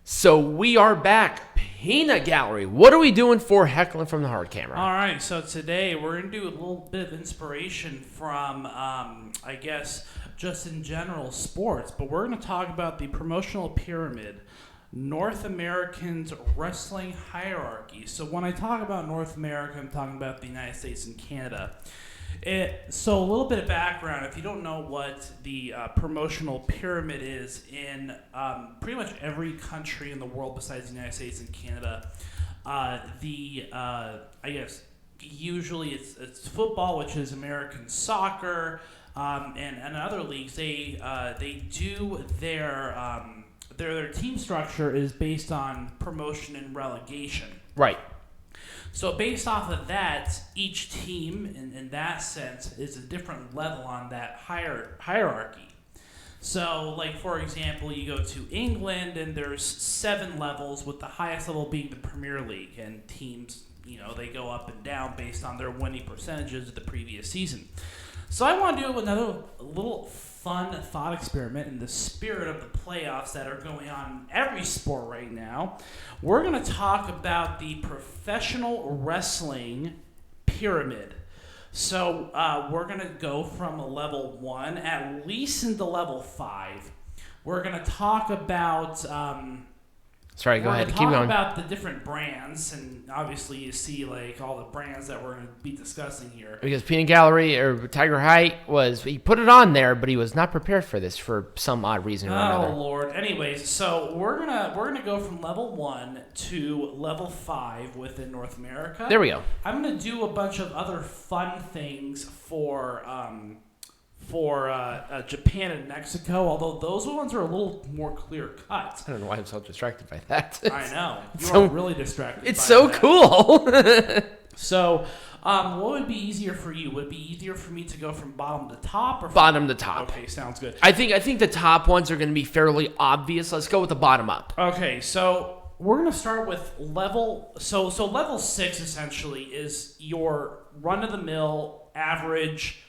So we are back. Peanut Gallery. What are we doing for Heckling from the Hard Camera? All right, so today we're going to do a little bit of inspiration from, I guess, just in general sports. But we're going to talk about the promotional pyramid, North American's wrestling hierarchy. So when I talk about North America, I'm talking about the United States and Canada. So a little bit of background, if you don't know what the promotional pyramid is in pretty much every country in the world besides the United States and Canada, I guess usually it's football, which is American soccer, and other leagues. They do their team structure is based on promotion and relegation. Right. So based off of that, each team, in that sense, is a different level on that hierarchy. So, like, for example, you go to England, and there's 7 levels, with the highest level being the Premier League. And teams, they go up and down based on their winning percentages of the previous season. So I want to do another little fun thought experiment in the spirit of the playoffs that are going on in every sport right now. We're going to talk about the professional wrestling pyramid. So we're going to go from a level 1 at least into level 5. We're going to talk about... Sorry, go ahead. Keep going. We're going to talk about the different brands, and obviously you see like all the brands that we're going to be discussing here. Because Peanut Gallery or Tiger Height he put it on there, but he was not prepared for this for some odd reason or another. Oh Lord. Anyways, so we're gonna go from level 1 to level 5 within North America. There we go. I'm gonna do a bunch of other fun things for Japan and Mexico, although those ones are a little more clear cut. I don't know why I'm so distracted by that. I know. You are really distracted. It's so cool. So, what would be easier for you? Would it be easier for me to go from bottom to top? Or bottom to top. Okay, sounds good. I think the top ones are going to be fairly obvious. Let's go with the bottom up. Okay, so we're going to start with level... So level 6, essentially, is your run-of-the-mill, average...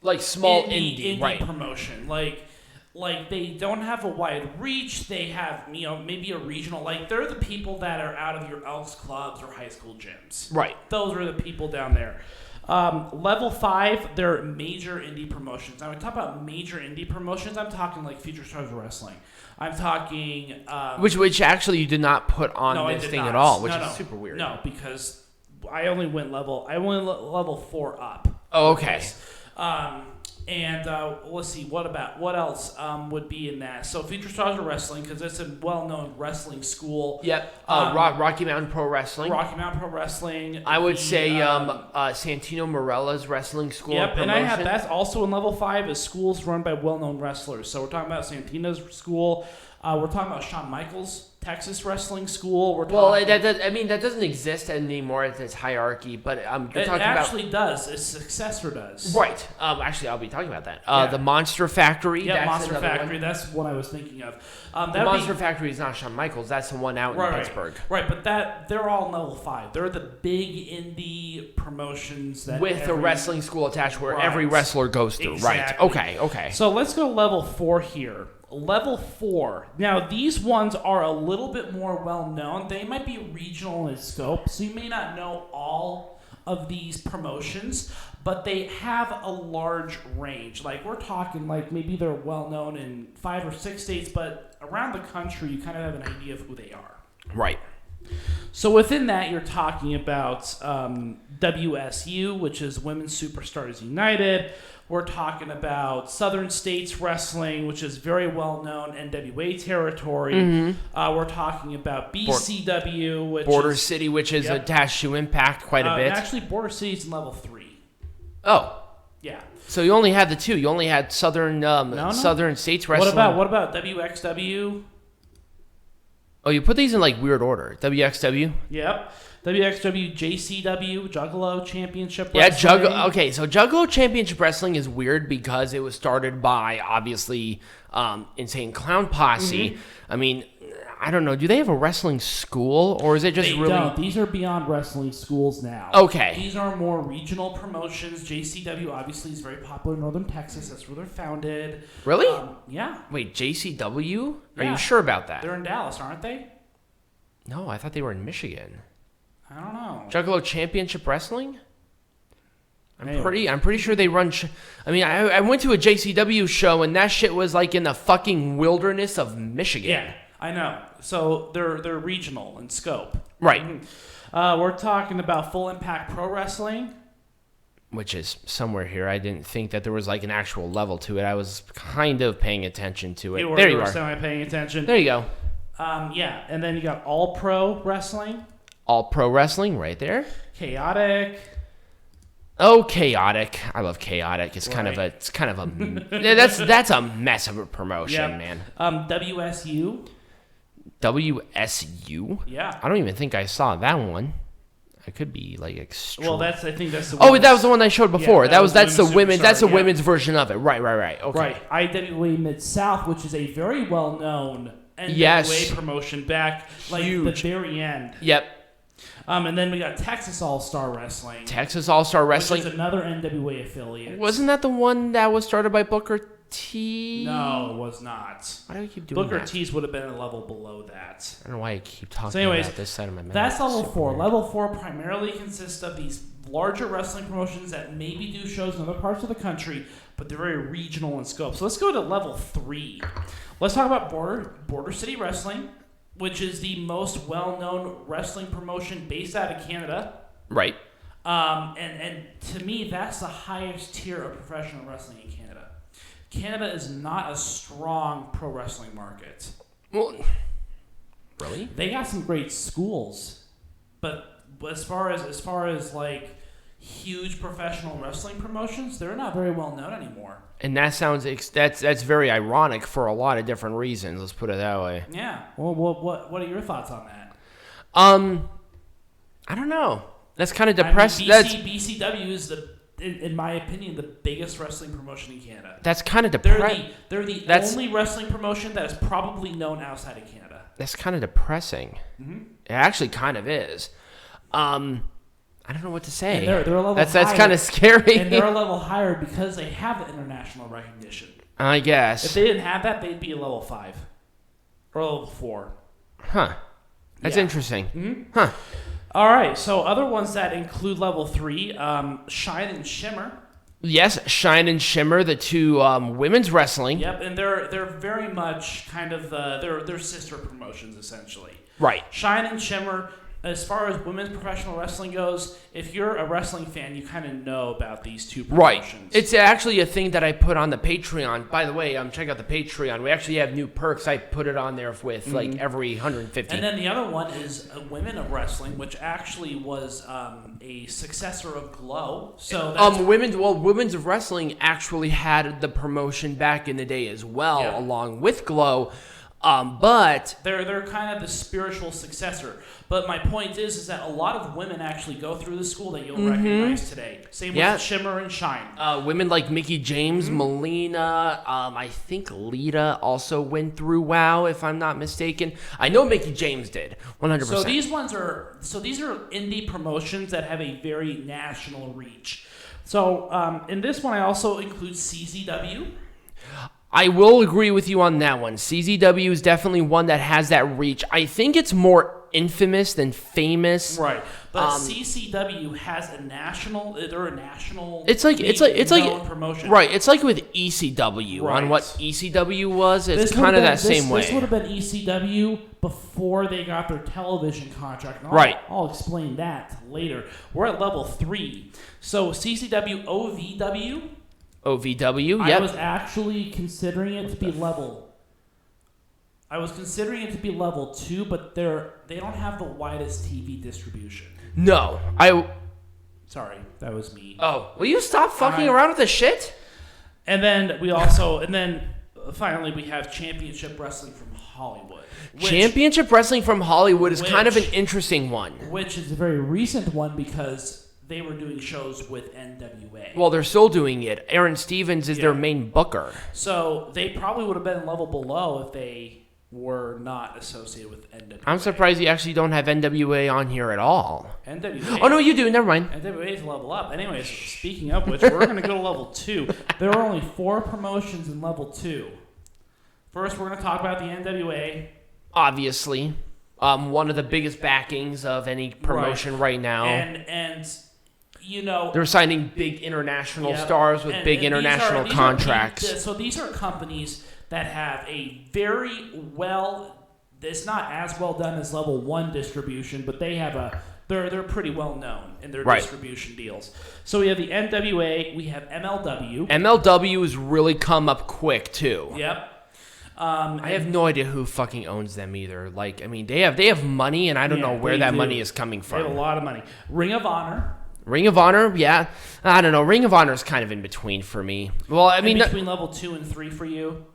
like small indie right. promotion. Like they don't have a wide reach. They have, maybe a regional. Like, they're the people that are out of your Elks clubs or high school gyms. Right. Those are the people down there. Level 5, they're major indie promotions. Now, when we talk about major indie promotions, I'm talking like Future Stars Wrestling. I'm talking... which actually you did not put on this thing at all, which is super weird. No, because I only went level 4 up. Oh, okay. Let's see, what else would be in that? So Future Stars of Wrestling, because it's a well-known wrestling school. Yep. Rocky Mountain Pro Wrestling. I would say Santino Morella's wrestling school. Yep, and I have that's also in level 5 is schools run by well-known wrestlers. So we're talking about Santino's school. We're talking about Shawn Michaels' Texas Wrestling School. That doesn't exist anymore at this hierarchy, but you're talking about... It actually does. Its successor does. Right. Actually, I'll be talking about that. The Monster Factory. Yeah, Monster Factory. One. That's what I was thinking of. The Monster Factory is not Shawn Michaels. That's the one out in Pittsburgh. Right, but they're all in level 5. They're the big indie promotions that... With a wrestling school attached where every wrestler goes through. Exactly. Right. Okay. So let's go level 4 here. Level 4. Now, these ones are a little bit more well-known. They might be regional in scope, so you may not know all of these promotions, but they have a large range. Like, we're talking, like, maybe they're well-known in 5 or 6 states, but around the country, you kind of have an idea of who they are. Right. So within that, you're talking about WSU, which is Women's Superstars United. We're talking about Southern States Wrestling, which is very well-known NWA territory. Mm-hmm. We're talking about BCW, which Border City, which is attached to Impact quite a bit. Actually, Border City's in level 3. Oh. Yeah. So you only had the 2. You only had Southern States Wrestling. What about WXW? Oh, you put these in like weird order. WXW? Yep. WXW, JCW, Juggalo Championship Wrestling. Yeah, okay, so Juggalo Championship Wrestling is weird because it was started by, obviously, Insane Clown Posse. Mm-hmm. I mean, I don't know. Do they have a wrestling school, or is it just really? Don't. These are beyond wrestling schools now. Okay. These are more regional promotions. JCW obviously is very popular in Northern Texas. That's where they're founded. Really? Yeah. Wait, JCW? Are Yeah. you sure about that? They're in Dallas, aren't they? No, I thought they were in Michigan. I don't know. Juggalo Championship Wrestling? Anyway. I'm pretty sure they run. I went to a JCW show and that shit was like in the fucking wilderness of Michigan. Yeah, I know. So they're regional in scope. Right. We're talking about Full Impact Pro Wrestling, which is somewhere here. I didn't think that there was like an actual level to it. I was kind of paying attention to it. There you are. Semi-paying attention. There you go. Yeah, and then you got All Pro Wrestling. All Pro Wrestling, right there. Chaotic. Oh, Chaotic! I love Chaotic. It's kind of a. That's a mess of a promotion, man. WSU. WSU. Yeah. I don't even think I saw that one. I could be like extreme. Well, I think that's the. Oh, that was the one I showed before. Yeah, that's the women's. That's the yeah. women's version of it. Right. Okay. Right. IWA Mid South, which is a very well known NWA promotion back like huge. the very end. Yep. And then we got Texas All Star Wrestling. Texas All Star Wrestling. Which is another NWA affiliate. Wasn't that the one that was started by Booker T? No, it was not. Why do we keep doing Booker that? T's would have been a level below that. I don't know why I keep talking about this side of my mouth. That's level 4. Level 4 primarily consists of these larger wrestling promotions that maybe do shows in other parts of the country, but they're very regional in scope. So let's go to level 3. Let's talk about Border City Wrestling, which is the most well-known wrestling promotion based out of Canada. Right. And to me, that's the highest tier of professional wrestling in Canada. Canada is not a strong pro wrestling market. Well, really? They got some great schools, but as far as like huge professional wrestling promotions, they're not very well known anymore. And that sounds that's very ironic for a lot of different reasons. Let's put it that way. Yeah. Well, what are your thoughts on that? I don't know. That's kind of depressing. BCW is in my opinion, the biggest wrestling promotion in Canada. That's kind of depressing. They're the only wrestling promotion that is probably known outside of Canada. That's kind of depressing. Mm-hmm. It actually kind of is. I don't know what to say. And they're a level that's higher, kind of scary. And they're a level higher because they have the international recognition. I guess. If they didn't have that, they'd be a level 5 or level 4. Huh. That's interesting. Mm-hmm. Huh. All right. So other ones that include level 3, Shine and Shimmer. Yes, Shine and Shimmer, the two women's wrestling. Yep, and they're very much kind of they're sister promotions essentially. Right. Shine and Shimmer. As far as women's professional wrestling goes, if you're a wrestling fan, you kind of know about these two promotions. Right. It's actually a thing that I put on the Patreon. By the way, check out the Patreon. We actually have new perks. I put it on there with like every 150. And then the other one is Women of Wrestling, which actually was a successor of Glow. So that's Women's of Wrestling actually had the promotion back in the day as well, along with Glow. But they're kind of the spiritual successor. But my point is that a lot of women actually go through the school that you'll recognize today. Same with Shimmer and Shine. Women like Mickie James, Melina, I think Lita also went through WoW, if I'm not mistaken. I know Mickie James did, 100%. So these are indie promotions that have a very national reach. So in this one, I also include CZW. I will agree with you on that one. CZW is definitely one that has that reach. I think it's more infamous than famous. Right. But CCW has a national. They're a national. It's like promotion. Right. It's like with ECW on what ECW was. It's kind of that same way. This would have been ECW before they got their television contract. I'll explain that later. We're at level 3. So CCW OVW. OVW, yep. I was actually considering it to be level. I was considering it to be level 2, but they don't have the widest TV distribution. No, Sorry, that was me. Oh, will you stop fucking around with the shit? And then finally we have Championship Wrestling from Hollywood. Championship Wrestling from Hollywood is kind of an interesting one. Which is a very recent one because they were doing shows with NWA. Well, they're still doing it. Aaron Stevens is their main booker. So they probably would have been level below if they were not associated with NWA. I'm surprised you actually don't have NWA on here at all. NWA. Oh, no, you do. Never mind. NWA is level up. Anyways, speaking of which, we're going to go to level 2. There are only 4 promotions in level 2. First, we're going to talk about the NWA. Obviously. One of the biggest backings of any promotion right now. And you know... They're signing big international stars with big international contracts. So these are companies that have a very it's not as well done as level 1 distribution, but they have they're pretty well known in their distribution deals. So we have the NWA, we have MLW. MLW has really come up quick too. Yep. I have no idea who fucking owns them either. Like, I mean, they have money, and I don't know where that money is coming from. They have a lot of money. Ring of Honor, yeah. I don't know. Ring of Honor is kind of in between for me. Well, I mean, between level 2 and 3 for you.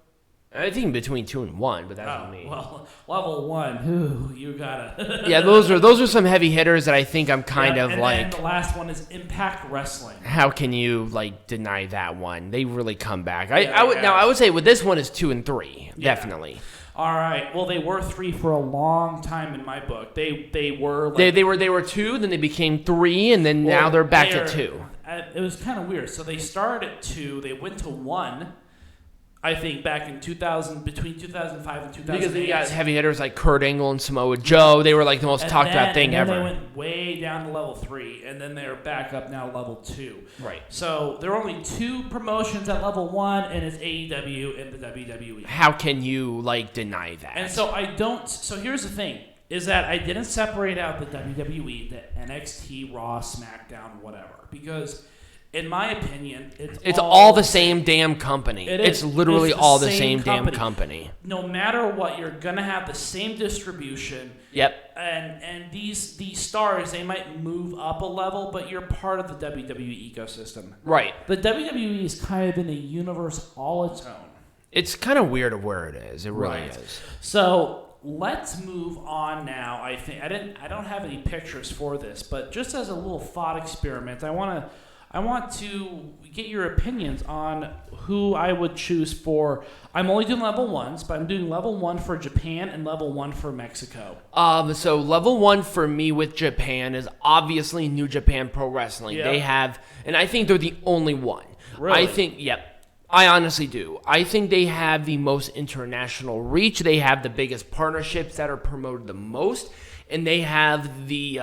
I think between 2 and 1, but that's me. Well, level 1, you gotta. Yeah, those are some heavy hitters that I think I'm kind of and like. Then the last one is Impact Wrestling. How can you like deny that one? They really come back. I would say with this one is 2 and 3, definitely. All right. Well, they were 3 for a long time in my book. They were they were 2, then they became 3, and then now they're back at 2. It was kind of weird. So they started at 2, they went to 1. I think back in between 2005 and 2008. Because they got heavy hitters like Kurt Angle and Samoa Joe. They were like the most talked about thing ever. They went way down to level 3, and then they're back up now to level 2. Right. So there are only 2 promotions at level 1, and it's AEW and the WWE. How can you like deny that? And so I don't. So here's the thing: is that I didn't separate out the WWE, the NXT, Raw, SmackDown, whatever, because. In my opinion, it's all the same damn company. It's literally all the same company. damn company. No matter what, you're gonna have the same distribution. Yep. And these stars, they might move up a level, but you're part of the WWE ecosystem. Right. The WWE is kind of in a universe all its own. It's kind of weird of where it is. It really is. So let's move on now. I think I don't have any pictures for this, but just as a little thought experiment, I want to get your opinions on who I would choose for. I'm only doing level 1s, but I'm doing level 1 for Japan and level 1 for Mexico. So level 1 for me with Japan is obviously New Japan Pro Wrestling. Yep. They have, and I think they're the only one. Really? I honestly do. I think they have the most international reach. They have the biggest partnerships that are promoted the most. And they have the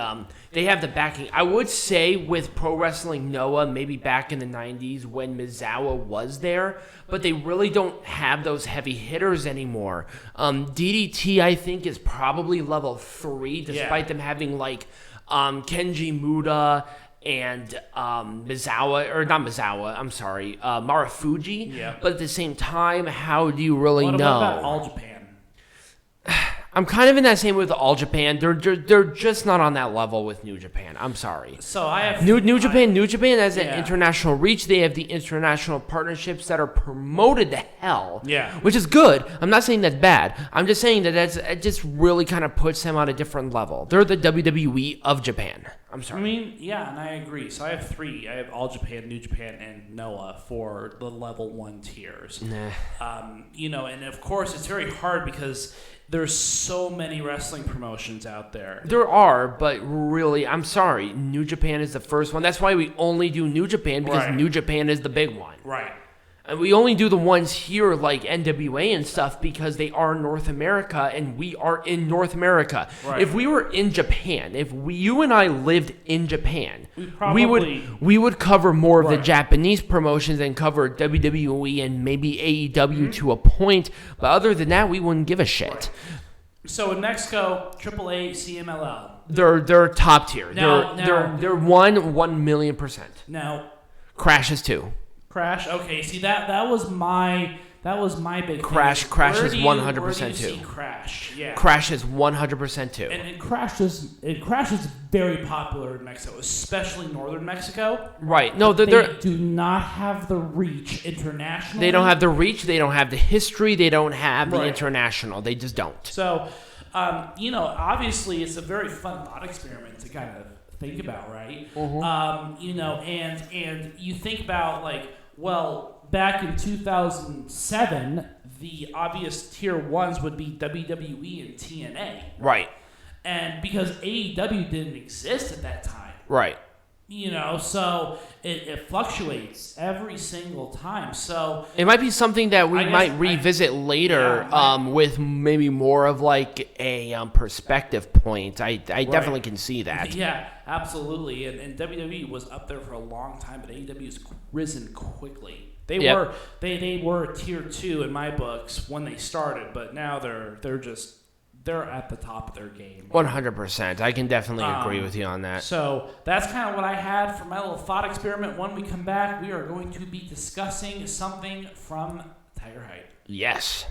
backing. I would say with Pro Wrestling Noah, maybe back in the 90s when Misawa was there, but they really don't have those heavy hitters anymore. DDT, I think, is probably level 3, despite them having like Kenji Muda and Marufuji. Yeah. But at the same time, how do you really know? What about All Japan? I'm kind of in that same with All Japan. They're just not on that level with New Japan. I'm sorry. So I have New Japan has an international reach. They have the international partnerships that are promoted to hell. Yeah. Which is good. I'm not saying that's bad. I'm just saying that it just really kind of puts them on a different level. They're the WWE of Japan. I'm sorry. I mean, yeah, and I agree. So I have 3. I have All Japan, New Japan, and Noah for the level 1 tiers. Nah. And of course it's very hard because there's so many wrestling promotions out there. There are, but really, I'm sorry. New Japan is the first one. That's why we only do New Japan, because New Japan is the big one. Right. And we only do the ones here like NWA and stuff because they are North America and we are in North America. Right. If we were in Japan, you and I lived in Japan, we would cover more of the Japanese promotions and cover WWE and maybe AEW to a point. But other than that, we wouldn't give a shit. Right. So in Mexico, AAA, CMLL. They're top tier. Now, they're 1 million %. Now, Crash is 2. Crash. Okay, see that was my big Crash. thing. Crash is 100% where do you too. see Crash, yeah. Crash is 100% too. And Crash is very popular in Mexico, especially northern Mexico. Right. No, they do not have the reach internationally. They don't have the reach. They don't have the history. They don't have the international. They just don't. So, obviously, it's a very fun thought experiment to kind of think about, right? Mm-hmm. And you think about like, well, back in 2007, the obvious tier ones would be WWE and TNA. Right. And because AEW didn't exist at that time. Right. You know, so it fluctuates every single time. So it might be something that we might revisit later with maybe more of like a perspective point. I definitely can see that. Yeah, absolutely. And WWE was up there for a long time, but AEW's risen quickly. They were tier 2 in my books when they started, but now they're at the top of their game. 100%. I can definitely agree with you on that. So that's kind of what I had for my little thought experiment. When we come back, we are going to be discussing something from Tiger Height. Yes.